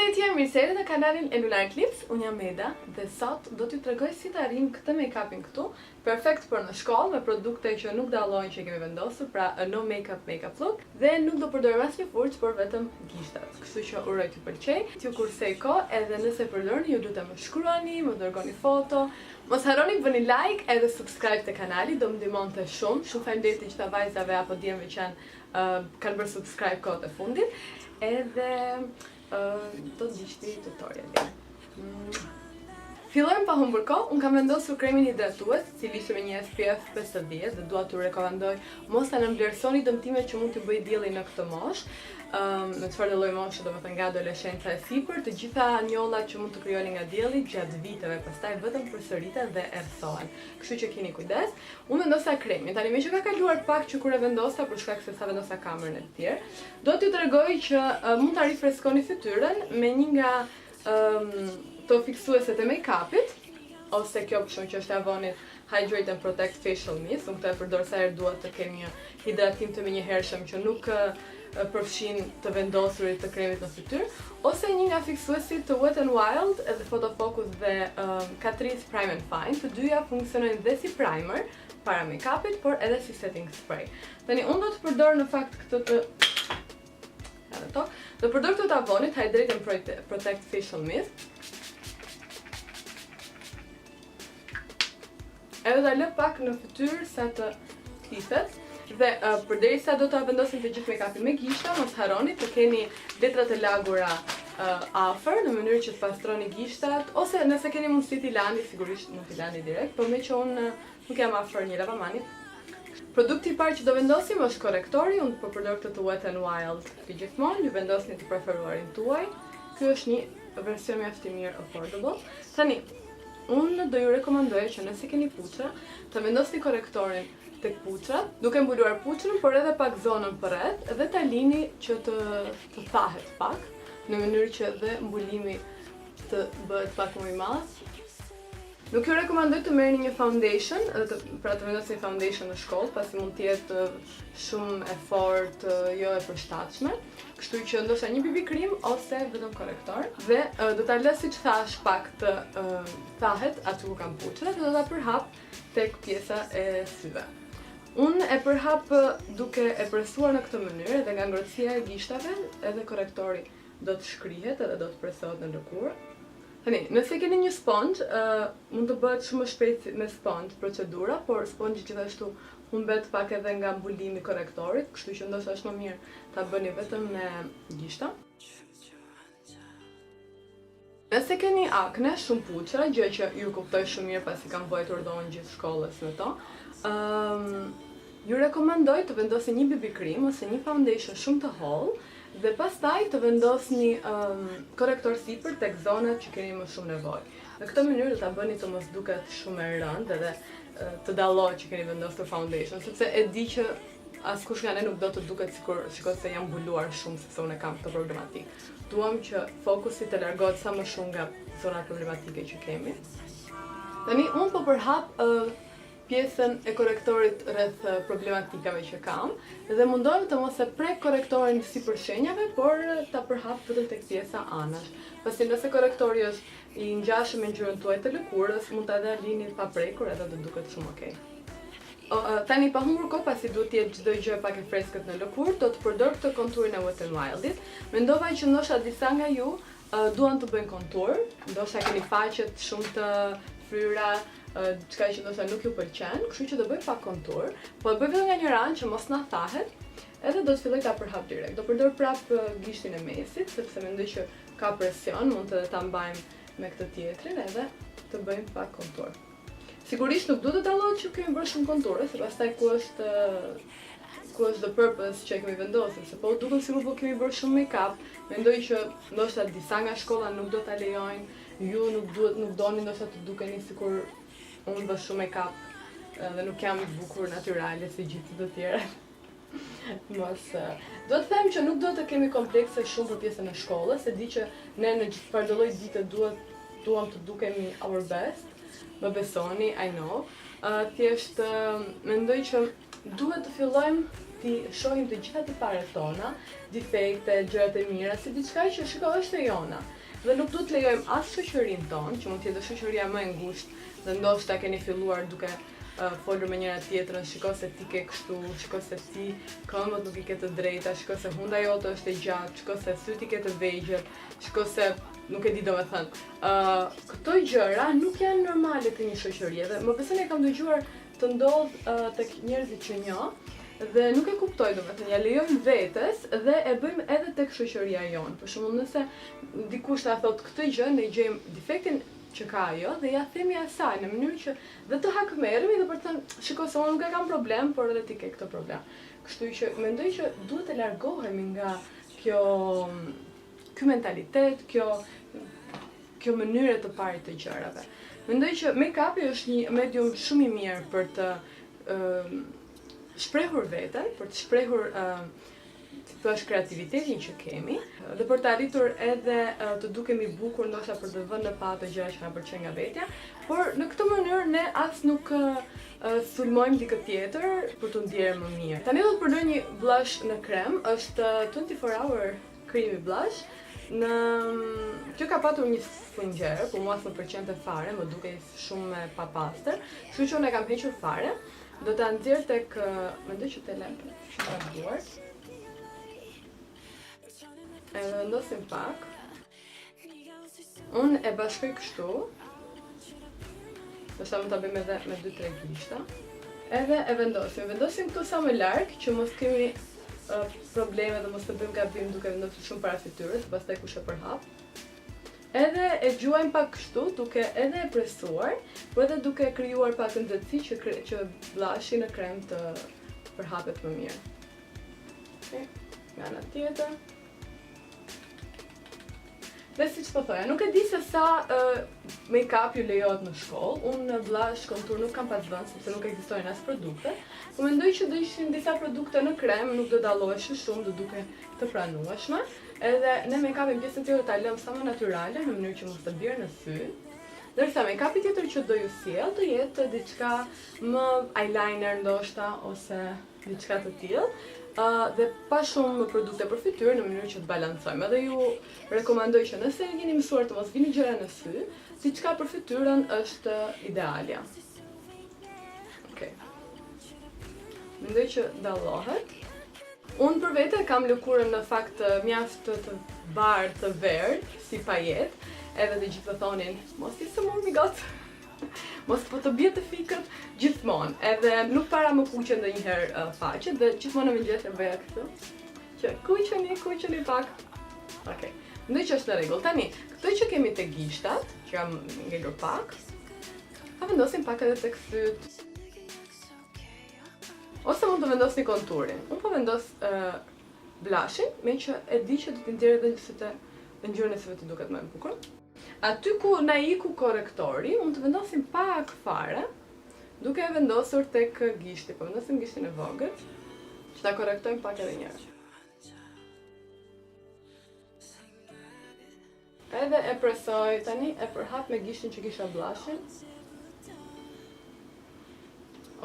Përshëndetje, mirë se erdhët në kanalin e LunarClips. Unë jam Meda dhe sot do t'ju tregoj si të arrijmë këtë make-upin këtu, perfekt për në shkollë me produkte që nuk dallojnë që kemi vendosur, pra no makeup look, dhe nuk do përdorim asnjë furçë, por vetëm gishtat. Kështu që uroj t'ju pëlqej, t'ju kursej kohë, edhe nëse përdorni ju lutem më shkruani, më dërgoni foto. Mos harroni bëni like edhe subscribe te kanali, do më ndihmonte shumë. Shumë faleminderit që ta vajzave apo djemve që kanë bërë subscribe kohët e fundit. Edhe do të gjishti tutorialin. Fillojmë pa humbur kohë. Unë kam vendosur kremin hidratues, i cili ishte me një SPF 50 dhe dua t'ju rekomandoj mos ta nëmbvlerësoni dëmtimet që mund t'ju bëjë dielli në këtë moshë. Në çfarë lloj moshe, domethënë nga adoleshenca e sipër, të gjitha njollat që mund të krijoni nga dielli gjatë viteve, pastaj vetëm përsëriten dhe errësohen. Kështu që keni kujdes. Unë vendosa kremin. Tani më që ka kaluar pak që kur e vendosa për shkak se sa vendosa kamerën e tjerë, do t'ju tregoj që mund ta rifreskoni fytyrën me një nga të fiksueset e make-upit, ose kjo për shkak që është Avonit Hydrate and Protect Facial Mist. Unë këtë e përdor sa herë dua të kem një hidratim të menjëhershëm që nuk përfshin të vendosurit të kremit në fytyrë, ose një nga fiksuesit të Wet n Wild edhe Photo Focus dhe Catrice Prime and Fine. Të dyja funksionojnë dhe si primer para make-upit, por edhe si setting spray. Tani unë do të përdor në fakt këtë do përdor këtë të Avonit Hydrate and Protect Facial Mist. Edhe ta lë pak në fytyrë sa të thithet. Dhe përderisa do ta vendosim të gjithë make-upin me gishta, mos harroni të keni letrat e lagura afër në mënyrë që të pastroni gishtat, ose nëse keni mundësi t'i lani, sigurisht nuk t'i lani direkt, por me që unë nuk jam afër një lavamanit. Produkti i parë që do vendosim është korrektori. Unë po përdor këtë të Wet n Wild të gjithmonë, ju vendosni të preferuarin tuaj. Ky është një version mjaft i mirë affordable. Tani, unë do ju rekomandoj që nëse keni puça, të vendosni korrektorin tek puçrat, duke mbuluar puçrën, por edhe pak zonën përreth, dhe ta lini që të thahet pak, në mënyrë që dhe mbulimi të bëhet pak më i madh. Nuk ju rekomandoj të merrni një foundation, pra të vendosni foundation në shkollë, pasi mund të jetë shumë e fortë, jo e përshtatshme. Kështu që ndoshta një BB cream ose vetëm korrektor, dhe do ta lë siç thash pak të thahet aty ku kanë puçrat, dhe do ta përhap tek pjesa e syve. Unë e përhap duke e presuar në këtë mënyrë, dhe nga ngrohtësia e gishtave edhe korrektori do të shkrihet edhe do të presohet në lëkurë. Tani, nëse keni një sponge, mund të bëhet shumë më shpejt me sponge procedura, por sponge gjithashtu humbet pak edhe nga mbulimi i korrektorit, kështu që ndoshta është më mirë ta bëni vetëm me gishta. Nëse keni akne, shumë puçra, gjë që ju kuptoj shumë mirë pasi kam vojtur dhomën gjithë shkollës me to, ju rekomandoj të vendosni një BB cream ose një foundation shumë të hollë, dhe pastaj të vendosni korrektor sipër tek zonat që keni më shumë nevojë. Në këtë mënyrë do ta bëni të mos duket shumë e rëndë edhe të dallohet që keni vendosur foundation, sepse e di që askush nga ne nuk do të duket sikur se jam mbuluar shumë, sepse unë kam këtë problematikë. Duam që fokusi të largohet sa më shumë nga zonat problematike që kemi. Tani unë po përhap pjesën e korrektorit rreth problematikave që kam, dhe mundohem të mos e prek korrektorin sipër shenjave, por ta përhap vetëm tek pjesa anash. Pasi nëse korrektori është i ngjashëm me ngjyrën tuaj të lëkurës, mund ta lini pa prekur edhe do duket shumë okay. Tani pa humbur kohë, pasi duhet të jetë çdo gjë pak e freskët në lëkurë, do të përdor këtë konturin e Wet n Wildit. Mendova që ndoshta disa nga ju duan të bëjnë kontur, ndoshta keni faqet shumë të fryra, çka që ndoshta nuk ju pëlqen, kështu që do bëj pak kontur, po e bëj vetëm nga një ranë që mos na thahet, edhe do të filloj ta përhap direkt. Do përdor prapë gishtin e mesit, sepse mendoj që ka presion, mund të ta mbajmë me këtë tjetrin edhe të bëjmë pak kontur. Sigurisht nuk duhet të dallohet që kemi bërë shumë konture, se pastaj ku është the purpose që e kemi vendosur, se po duket sikur po kemi bërë shumë make-up. Mendoj që ndoshta disa nga shkolla nuk do ta lejojnë, ju nuk doni ndoshta të dukeni sikur unë bë shumë make-up dhe nuk jam bukur natyrale si gjithë të tjerët. Do të them që nuk do të kemi komplekse shumë për pjesën e shkollës, se di që ne në çfarëdo lloj dite duam të dukemi our best. Më besoni, I know. Thjesht mendoj që duhet të fillojmë shohim të gjitha tiparet tona, defekte, gjërat e mira, si diçka që është e jona. Dhe nuk du të lejojmë as shoqërinë tonë, që mund të jetë shoqëria më e ngushtë, dhe ndoshta keni filluar duke folur me njëra tjetrën, shiko se ti ke kështu, shiko se ti këmbët nuk i ke të drejta, shiko se hunda jote është e gjatë, shiko se syti ke të vegjël, shiko se nuk e di domethënë. Këto gjëra nuk janë normale te një shoqërie dhe më besoni e kam dëgjuar të ndodh tek njerëzit që njoh dhe nuk e kuptoj domethënë, ja lejojmë vetes dhe e bëjmë edhe tek shoqëria jonë. Për shembull, nëse dikush ta thotë këtë gjë, ne gjejmë defektin që ka ajo dhe ja themi asaj në mënyrë që dhe të hakmerremi dhe për të thënë, shiko se unë nuk e kam problem, por edhe ti ke këtë problem. Kështu që mendoj që duhet të largohemi nga ky mentalitet, kjo mënyrë të parë të gjërave. Mendoj që make-upi është një medium shumë i mirë për të shprehur veten, për të shprehur kreativitetin që kemi dhe për të arritur edhe të dukemi bukur, ndoshta për të vënë në pa të gjëra që na pëlqejnë nga vetja, por në këtë mënyrë ne as nuk sulmojmë dikë tjetër për të ndjerë më mirë. Tani do të përdor një blush në krem, është 24 hour creamy blush. Kjo ka patur një fungjer, por mua s'më pëlqente fare, më dukej shumë e papastër, kështu që unë e kam hequr fare. Do ta nxjerr tek, mendoj që te lem shumë e duar. E vendosim pak. Unë e bashkoj kështu. Ndoshta mund ta bëjmë edhe me 2-3 gishta. Edhe e vendosim këtu sa më larg që mos kemi probleme dhe mos të bëjmë gabim duke vendosur shumë para fytyrës, pastaj kush e përhap. Edhe e gjuajmë pak kështu, duke edhe e presuar, por edhe duke krijuar pak nxehtësi që blushi në krem të përhapet më mirë. Okay. Nga ana tjetër. Dhe siç po thoja, nuk e di se sa make-up ju lejohet në shkollë. Unë në blush kontur nuk kam pas vënë sepse nuk ekzistojnë as produkte. Po mendoj që do ishin disa produkte në krem, nuk do dalloheshin shumë, do duke të pranueshme. Edhe në make-upin pjesën tjetër ta lëm sa më natyrale në mënyrë që mos të bjerë në sy. Ndërsa make-upi tjetër që do ju sjell të jetë diçka më eyeliner ndoshta ose diçka të tillë. Dhe pa shumë produkte për fytyrë në mënyrë që të balancojmë. Edhe ju rekomandoj që nëse jeni mësuar të mos vini gjëra në sy, diçka për fytyrën është idealja. Okej. Mendoj që dallohet. Unë për vete kam lëkurën në fakt mjaft të bardhë të verdhë, si pajet, edhe të gjithë thonin, mos ti se mormi gotë. Mos po të bie të fikët gjithmonë, edhe nuk para më kuqen ndonjëherë faqet dhe gjithmonë në mëngjes e bëja kështu. Që kuqeni pak. Okej. Mendoj që është në rregull. Tani, këto që kemi te gishtat, që kam ngelur pak, ta vendosim pak edhe tek syt. Ose mund të vendosni konturin. Unë po vendos blushin, me që e di që do t'i nxjerrë edhe sytë në ngjyrën e syve të duket më e bukur. Aty ku na iku korrektori, mund të vendosim pak fare, duke e vendosur tek gishti. Po vendosim gishtin e vogël, që ta korrektojmë pak edhe një herë. Edhe e presoj tani, e përhap me gishtin që kisha blushin.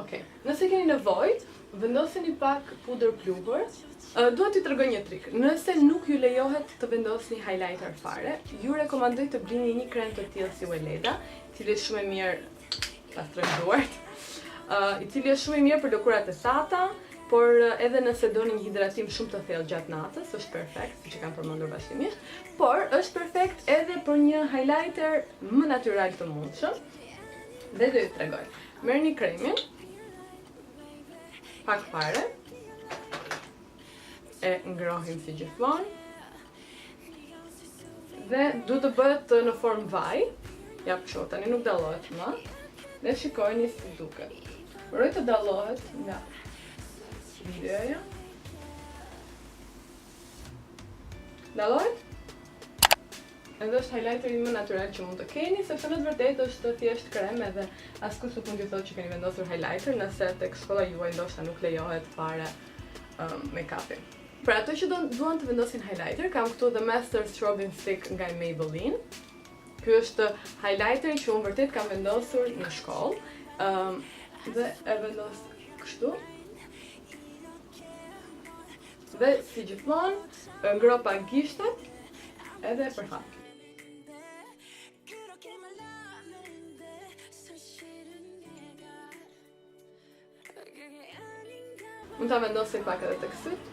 Okej. Nëse keni nevojë, vendoseni pak pudër pluhur. Dua t'ju tregoj një trik. Nëse nuk ju lejohet të vendosni highlighter fare, ju rekomandoj të blini një krem të tillë si Weleda, i cili është shumë i mirë pastrojmë duart. I cili është shumë i mirë për lëkurat e thata, por edhe nëse doni një hidratim shumë të thellë gjatë natës, është perfekt, siç e kam përmendur vazhdimisht, por është perfekt edhe për një highlighter më natyral të mundshëm. Dhe do ju tregoj. Merrni kremin, pak fare, e ngrohim si gjithmonë. Dhe du të bëhet në formë vaj. Ja kështu, tani nuk dallohet më. Dhe shikojeni si duket. Uroj të dallohet nga videoja. Dallohet? Edhe është highlighteri më natyral që mund të keni, sepse në të vërtetë është thjesht krem edhe askush nuk mund t'ju thotë që keni vendosur highlighter, nëse tek shkolla juaj ndoshta nuk lejohet fare make-upi. Për ato që duan të vendosin highlighter, kam këtu The Master Strobing Stick nga Maybelline. Ky është highlighteri që unë vërtet kam vendosur në shkollë. Dhe e vendos kështu. Dhe si gjithmonë, ngro pak gishtat edhe përhap. Mund ta vendosni pak edhe tek syt.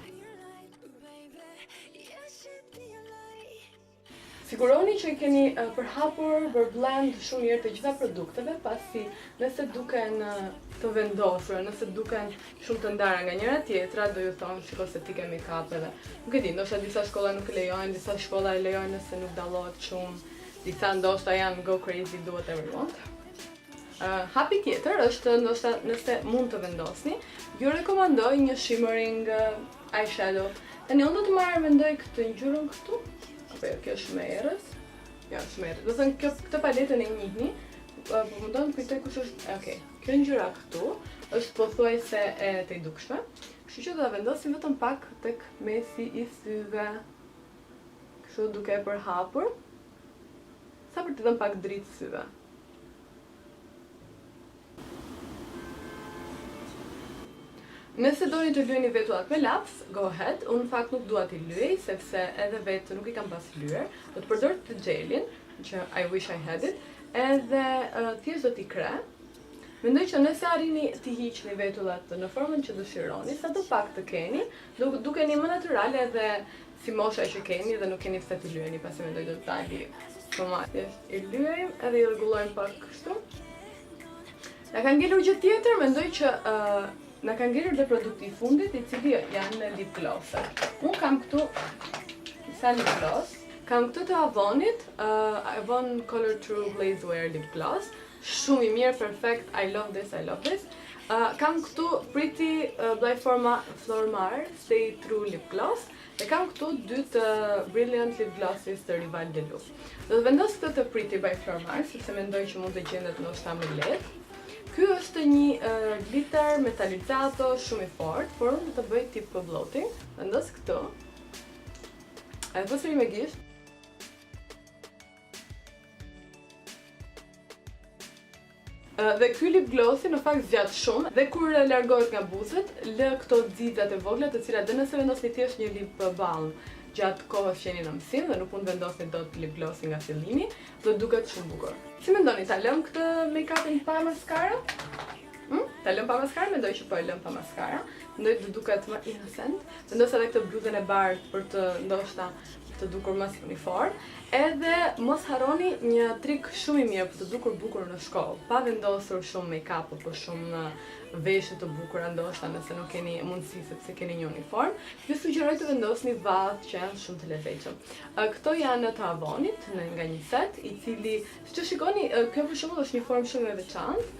Siguroni që i keni përhapur blend shumë mirë të gjitha produkteve, pasi nëse duken të vendosura, nëse duken shumë të ndara nga njëra tjetra, do ju thonë shiko se ti ke make-up edhe. Nuk e di, ndoshta disa shkolla nuk lejojnë, disa shkolla e lejojnë nëse nuk dallohet shumë, disa ndoshta janë go crazy, do whatever you want. Hapi tjetër është ndoshta nëse mund të vendosni, ju rekomandoj një shimmering eyeshadow. Tani unë do të mendoj këtë ngjyrën këtu. Apo kjo është me erës. Ja, është me erës. Do thënë këtë paletën e njihni, po mundon të kujtoj kush është. Okej. Kjo ngjyra këtu është pothuajse e të dukshme. Kështu që do ta vendosim vetëm pak tek mesi i syve. Kështu duke e përhapur. Sa për të dhënë pak dritë syve. Nëse doni të lyeni vetullat me laps, go ahead. Unë në fakt nuk dua t'i lyej, sepse edhe vetë nuk i kam pas lyer. Do të përdor të gelin, që I wish I had it, edhe thjesht do t'i kre. Mendoj që nëse arrini t'i hiqni vetullat në formën që dëshironi, sa do pak të keni, dukeni më natyrale edhe si mosha që keni dhe nuk keni pse t'i lyeni, pasi mendoj do të dali tomati. I lyejmë edhe i rregullojmë pak kështu. Na ka ngelur gjë tjetër, mendoj që na ka ngelur dhe produkti i fundit, i cili janë lip gloss-et. Unë kam këtu disa lip gloss. Kam këtë të Avonit, Avon Color True Glazewear Lip Gloss. Shumë i mirë, perfect, I love this, I love this. Kam këtu Pretty by Flormar Stay True Lip Gloss. Dhe kam këtu dy të Brilliant Lip Glosses të Rival Deluxe. Do të vendos këtë të Pretty by Flormar, sepse mendoj që mund të gjendet ndoshta më lehtë. Ky është një glitter metalizzato shumë i fortë, por unë do të bëj tip bloating. Vendos këtu. Edhe përsëri me gisht. Dhe ky lip glossi në fakt zgjat shumë dhe kur largohet nga buzët, lë këto xixat e vogla, të cilat dhe nëse vendosni thjesht një lip balm gjatë kohës që jeni në mësim dhe nuk mund vendosni dot lip glossi nga fillimi, do duket shumë bukur. Si mendoni, ta lëm këtë make-upin pa maskara? Ta lëm pa maskara? Mendoj që po e lëm pa maskara. Mendoj të duket më innocent. Vendos edhe këtë bluzën e bardhë për të ndoshta të dukur më si uniform. Edhe mos harroni një trik shumë i mirë për të dukur bukur në shkollë, pa vendosur shumë make-up apo shumë veshje të bukura ndoshta nëse nuk keni mundësi sepse keni një uniform. Ju sugjeroj të vendosni vath që janë shumë të lezetshëm. Këto janë të Avonit nga një set, i cili, siç e shikoni, kjo për shembull është një formë shumë e veçantë.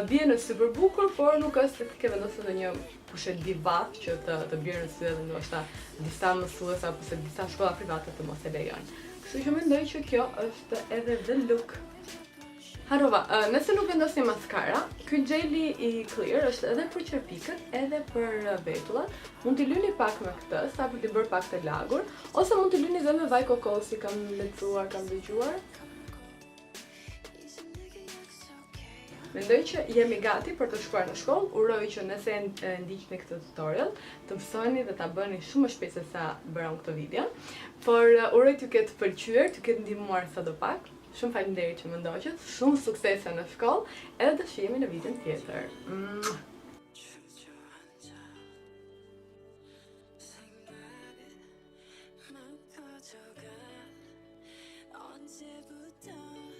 Bie në sy për bukur, por nuk është se ke vendosur edhe një pushet vath që të bjerë në sy edhe ndoshta disa mësues apo se disa shkolla private të mos e lejojnë. Kështu që mendoj që kjo është edhe the look. Harrova, nëse nuk vendosni maskara, ky gjeli i clear është edhe për qerpikët, edhe për vetullat. Mund t'i lyni pak me këtë, sa për t'i bërë pak të lagur, ose mund t'i lyni dhe me vaj kokosi, kam lexuar, kam dëgjuar. Mendoj që jemi gati për të shkuar në shkollë. Uroj që nëse ndiqni këtë tutorial, të mësoni dhe ta bëni shumë më shpejt se sa bëra unë këtë video. Por uroj t'ju ketë pëlqyer, t'ju ketë ndihmuar sadopak. Shumë faleminderit që më ndoqët, shumë suksese në shkollë, edhe do shihemi në videon tjetër. 언제부터